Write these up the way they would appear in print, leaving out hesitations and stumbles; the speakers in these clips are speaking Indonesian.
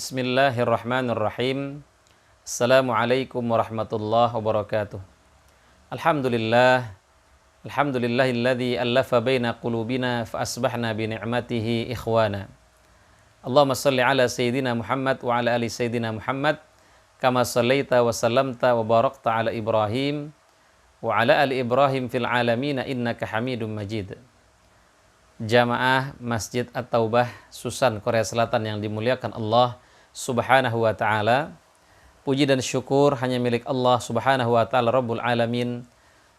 Bismillahirrahmanirrahim. Assalamualaikum warahmatullahi wabarakatuh. Alhamdulillah. Alhamdulillahilladzi allafa baina qulubina fa asbahna bi ni'matihi ikhwana. Allahumma salli ala sayyidina Muhammad wa ala ali sayyidina Muhammad kama sallaita wa sallamta wa barakta ala Ibrahim wa ala ali Ibrahim fil alamin innaka Hamidum Majid. Jamaah Masjid At-Taubah Susan, Korea Selatan yang dimuliakan Allah Subhanahu wa ta'ala. Puji dan syukur hanya milik Allah Subhanahu wa ta'ala Rabbul Alamin.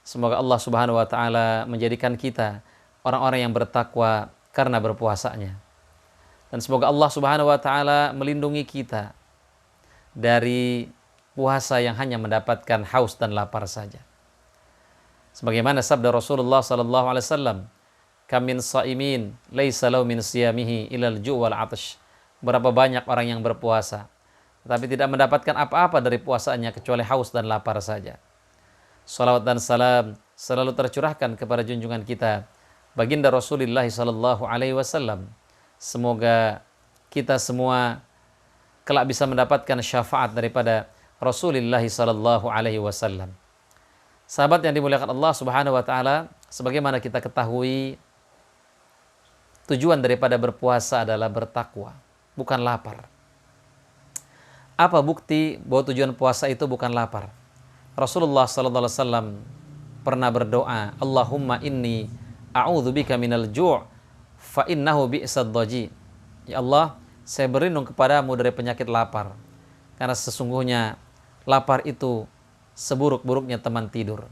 Semoga Allah Subhanahu wa ta'ala menjadikan kita orang-orang yang bertakwa karena berpuasanya. Dan semoga Allah Subhanahu wa ta'ala melindungi kita dari puasa yang hanya mendapatkan haus dan lapar saja. Sebagaimana sabda Rasulullah sallallahu alaihi wasallam, "Kamin sa'imin laisa lahu min siyamihi ilal ju' wal 'atash." Berapa banyak orang yang berpuasa tetapi tidak mendapatkan apa-apa dari puasanya kecuali haus dan lapar saja. Salawat dan salam selalu tercurahkan kepada junjungan kita baginda Rasulullah sallallahu alaihi wasallam. Semoga kita semua kelak bisa mendapatkan syafaat daripada Rasulullah sallallahu alaihi wasallam. Sahabat yang dimuliakan Allah Subhanahu wa taala, sebagaimana kita ketahui, tujuan daripada berpuasa adalah bertakwa, bukan lapar. Apa bukti bahwa tujuan puasa itu bukan lapar? Rasulullah sallallahu alaihi wasallam pernah berdoa, "Allahumma inni a'udzubika minal ju' fa innahu bi'sad dhaji." Ya Allah, saya berlindung kepadamu dari penyakit lapar, karena sesungguhnya lapar itu seburuk-buruknya teman tidur.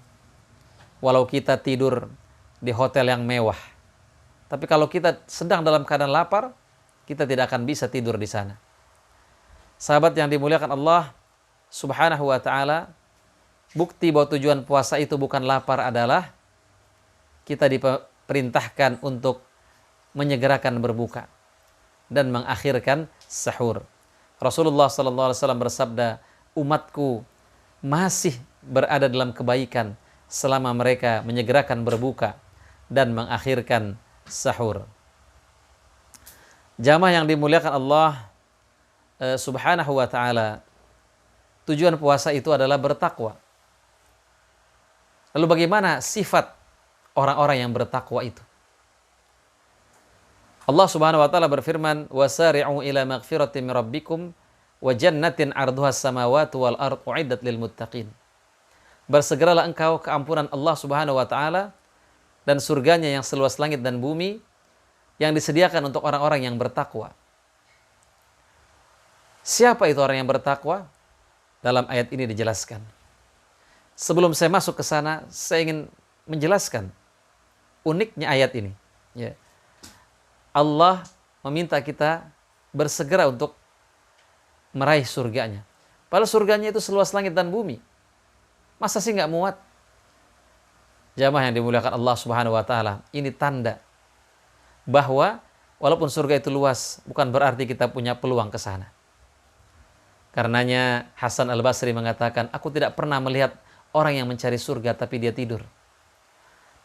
Walau kita tidur di hotel yang mewah, tapi kalau kita sedang dalam keadaan lapar, kita tidak akan bisa tidur di sana. Sahabat yang dimuliakan Allah Subhanahu wa ta'ala, bukti bahwa tujuan puasa itu bukan lapar adalah kita diperintahkan untuk menyegerakan berbuka dan mengakhirkan sahur. Rasulullah sallallahu alaihi wasallam bersabda, "Umatku masih berada dalam kebaikan selama mereka menyegerakan berbuka dan mengakhirkan sahur." Jamaah yang dimuliakan Allah Subhanahu wa ta'ala, tujuan puasa itu adalah bertakwa. Lalu bagaimana sifat orang-orang yang bertakwa itu? Allah Subhanahu wa ta'ala berfirman, "Wasari'u ila maghfiratin min rabbikum wa jannatin 'arduhas samawati wal ardu u'iddat lil muttaqin." Bersegeralah engkau ke ampunan Allah Subhanahu wa ta'ala dan surganya yang seluas langit dan bumi, yang disediakan untuk orang-orang yang bertakwa. Siapa itu orang yang bertakwa? Dalam ayat ini dijelaskan. Sebelum saya masuk ke sana, saya ingin menjelaskan uniknya ayat ini. Ya. Allah meminta kita bersegera untuk meraih surganya. Padahal surganya itu seluas langit dan bumi. Masa sih nggak muat? Jamaah yang dimuliakan Allah Subhanahu wa ta'ala, ini tanda bahwa walaupun surga itu luas, bukan berarti kita punya peluang ke sana. Karenanya Hasan Al-Basri mengatakan, "Aku tidak pernah melihat orang yang mencari surga tapi dia tidur.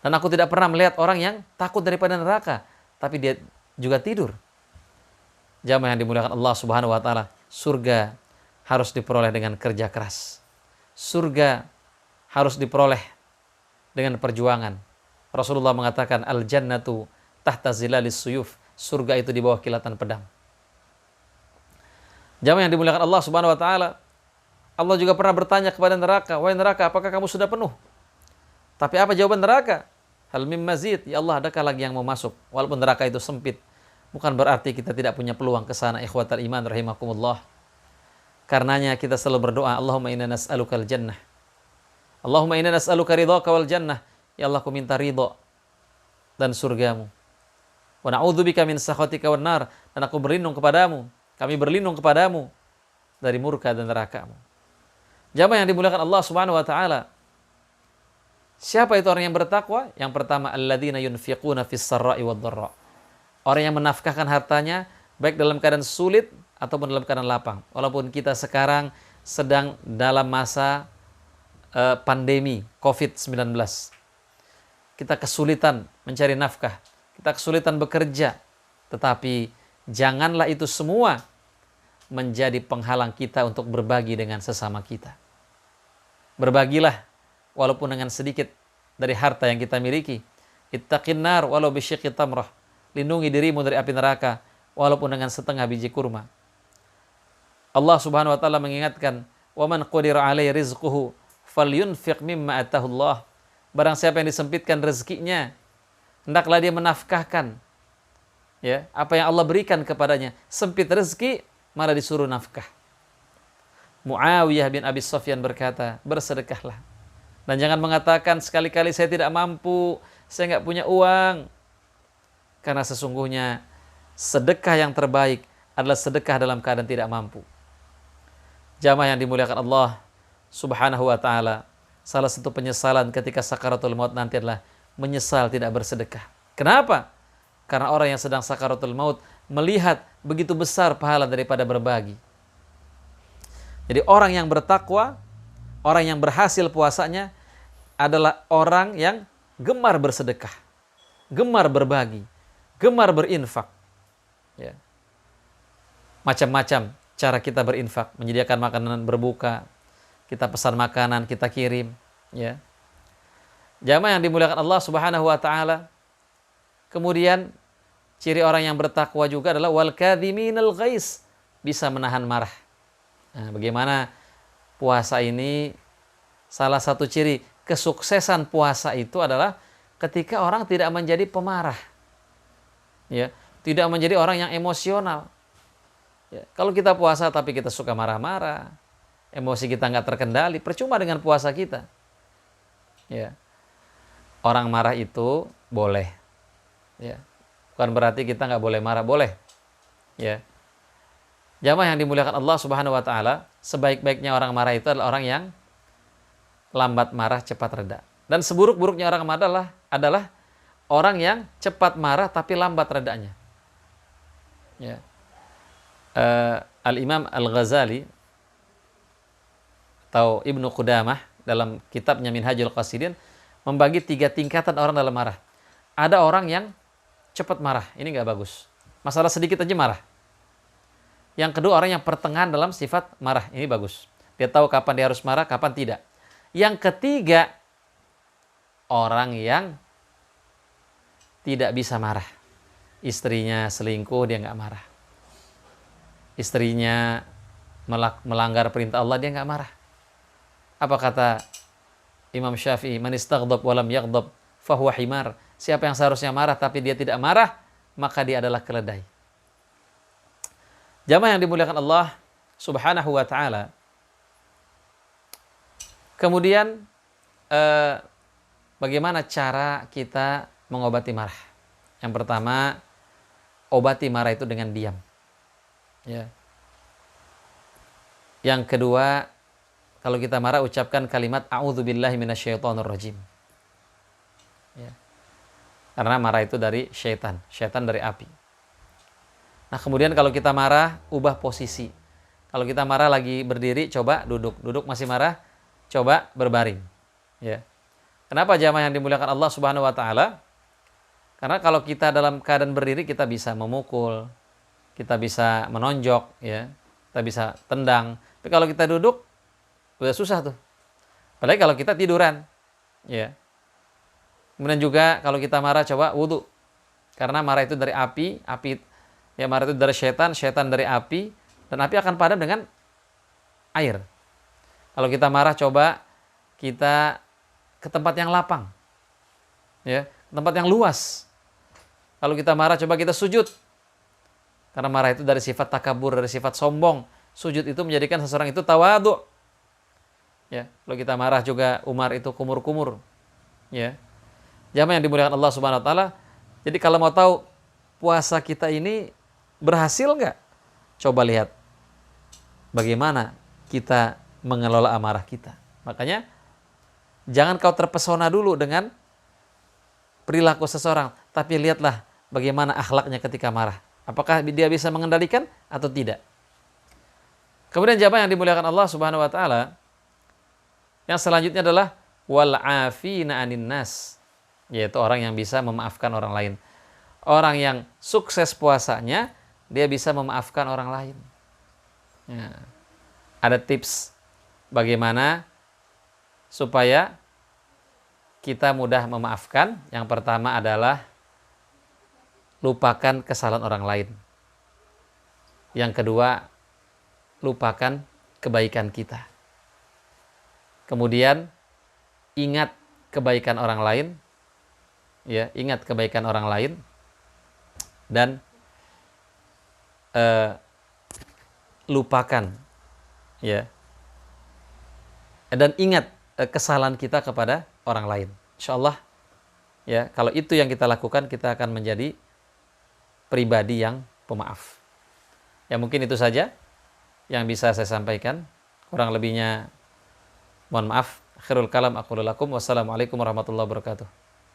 Dan aku tidak pernah melihat orang yang takut daripada neraka tapi dia juga tidur." Jamaah yang dimuliakan Allah Subhanahu wa ta'ala, surga harus diperoleh dengan kerja keras. Surga harus diperoleh dengan perjuangan. Rasulullah mengatakan, "Al-jannatu tahta zilalis suyuf." Surga itu di bawah kilatan pedang. Jamaah yang dimuliakan Allah Subhanahu wa ta'ala, Allah juga pernah bertanya kepada neraka, "Wahai neraka, apakah kamu sudah penuh?" Tapi apa jawaban neraka? "Hal mim mazid." Ya Allah, adakah lagi yang mau masuk? Walaupun neraka itu sempit, bukan berarti kita tidak punya peluang ke sana. Ikhwatal iman rahimakumullah. Karenanya kita selalu berdoa, "Allahumma inna nas'alukal jannah." Allahumma inna nas'aluka ridhaka wal jannah. Ya Allah, aku minta ridho dan surgamu. Wa na'udzubika min sakhatika wan nar. Dan aku berlindung kepadamu, kami berlindung kepadamu dari murka dan neraka-Mu. Jamaah yang dimuliakan Allah Subhanahu wa ta'ala, siapa itu orang yang bertakwa? Yang pertama, alladzina yunfiquna fis sarra'i wad dharra. Orang yang menafkahkan hartanya baik dalam keadaan sulit ataupun dalam keadaan lapang. Walaupun kita sekarang sedang dalam masa pandemi COVID-19. Kita kesulitan mencari nafkah, kita kesulitan bekerja, tetapi janganlah itu semua menjadi penghalang kita untuk berbagi dengan sesama kita. Berbagilah walaupun dengan sedikit dari harta yang kita miliki. Ittaqin nar walau bisyiqqi tamrah. Lindungi dirimu dari api neraka walaupun dengan setengah biji kurma. Allah Subhanahu wa taala mengingatkan, "Wa man qudira 'alaihi rizquhu falyunfiq mimma atahu Allah." Barang siapa yang disempitkan rezekinya, hendaklah dia menafkahkan ya, apa yang Allah berikan kepadanya. Sempit rezeki, malah disuruh nafkah. Muawiyah bin Abi Sufyan berkata, bersedekahlah. Dan jangan mengatakan sekali-kali saya tidak mampu, saya nggak punya uang. Karena sesungguhnya sedekah yang terbaik adalah sedekah dalam keadaan tidak mampu. Jamaah yang dimuliakan Allah Subhanahu wa ta'ala, salah satu penyesalan ketika sakaratul maut nanti adalah menyesal tidak bersedekah. Kenapa? Karena orang yang sedang sakaratul maut melihat begitu besar pahala daripada berbagi. Jadi orang yang bertakwa, orang yang berhasil puasanya adalah orang yang gemar bersedekah, gemar berbagi, gemar berinfak. Ya. Macam-macam cara kita berinfak, menyediakan makanan berbuka, kita pesan makanan, kita kirim. Ya. Jamaah yang dimuliakan Allah Subhanahu wa ta'ala. Kemudian ciri orang yang bertakwa juga adalah wal kadhiminal ghais, bisa menahan marah. Nah, bagaimana puasa ini, salah satu ciri kesuksesan puasa itu adalah ketika orang tidak menjadi pemarah. Ya, tidak menjadi orang yang emosional. Ya, kalau kita puasa tapi kita suka marah-marah, emosi kita nggak terkendali, percuma dengan puasa kita. Ya. Orang marah itu boleh. Ya. Bukan berarti kita nggak boleh marah, boleh. Ya. Jamaah yang dimuliakan Allah Subhanahu wa ta'ala, sebaik-baiknya orang marah itu adalah orang yang lambat marah, cepat reda. Dan seburuk-buruknya orang marah adalah orang yang cepat marah tapi lambat redanya. Ya. Al-Imam Al-Ghazali atau Ibnu Qudamah dalam kitabnya Minhajul Qasidin membagi 3 tingkatan orang dalam marah. Ada orang yang cepat marah, ini nggak bagus. Masalah sedikit aja marah. Yang kedua, orang yang pertengahan dalam sifat marah, ini bagus. Dia tahu kapan dia harus marah, kapan tidak. Yang ketiga, orang yang tidak bisa marah. Istrinya selingkuh, dia nggak marah. Istrinya melanggar perintah Allah, dia nggak marah. Apa kata Imam Syafi'i? Man istaghdab walam yaghdab fahuwa himar. Siapa yang seharusnya marah tapi dia tidak marah, maka dia adalah keledai. Jamaah yang dimuliakan Allah Subhanahu wa ta'ala. Kemudian bagaimana cara kita mengobati marah? Yang pertama, obati marah itu dengan diam. Ya. Yang kedua, kalau kita marah ucapkan kalimat a'udzubillahi minasyaitonirrajim. Ya. Karena marah itu dari syaitan, syaitan dari api. Nah, kemudian kalau kita marah, ubah posisi. Kalau kita marah lagi berdiri, coba duduk. Duduk masih marah, coba berbaring. Ya. Kenapa jamaah yang dimuliakan Allah Subhanahu wa ta'ala? Karena kalau kita dalam keadaan berdiri, kita bisa memukul, kita bisa menonjok, ya, kita bisa tendang. Tapi kalau kita duduk, udah susah tuh. Apalagi kalau kita tiduran. Ya. Kemudian juga kalau kita marah, coba wudu. Karena marah itu dari api, ya, marah itu dari syaitan, syaitan dari api, dan api akan padam dengan air. Kalau kita marah, coba kita ke tempat yang lapang. Ya, tempat yang luas. Kalau kita marah, coba kita sujud. Karena marah itu dari sifat takabur, dari sifat sombong. Sujud itu menjadikan seseorang itu tawadhu. Ya, kalau kita marah juga Umar itu kumur-kumur. Ya. Jamaah yang dimuliakan Allah Subhanahu wa taala. Jadi kalau mau tahu puasa kita ini berhasil nggak? Coba lihat bagaimana kita mengelola amarah kita. Makanya jangan kau terpesona dulu dengan perilaku seseorang, tapi lihatlah bagaimana akhlaknya ketika marah. Apakah dia bisa mengendalikan atau tidak? Kemudian jamaah yang dimuliakan Allah Subhanahu wa taala, yang selanjutnya adalah wal afina 'anin nas, yaitu orang yang bisa memaafkan orang lain. Orang yang sukses puasanya, dia bisa memaafkan orang lain. Ya. Ada tips bagaimana supaya kita mudah memaafkan. Yang pertama adalah lupakan kesalahan orang lain. Yang kedua, lupakan kebaikan kita. Kemudian ingat kebaikan orang lain, ya, ingat kebaikan orang lain, dan lupakan, ya, dan ingat kesalahan kita kepada orang lain. Insya Allah, ya, kalau itu yang kita lakukan, kita akan menjadi pribadi yang pemaaf. Ya, mungkin itu saja yang bisa saya sampaikan. Kurang lebihnya mohon maaf. Khairul kalam aqulu lakum. Wassalamualaikum warahmatullahi wabarakatuh.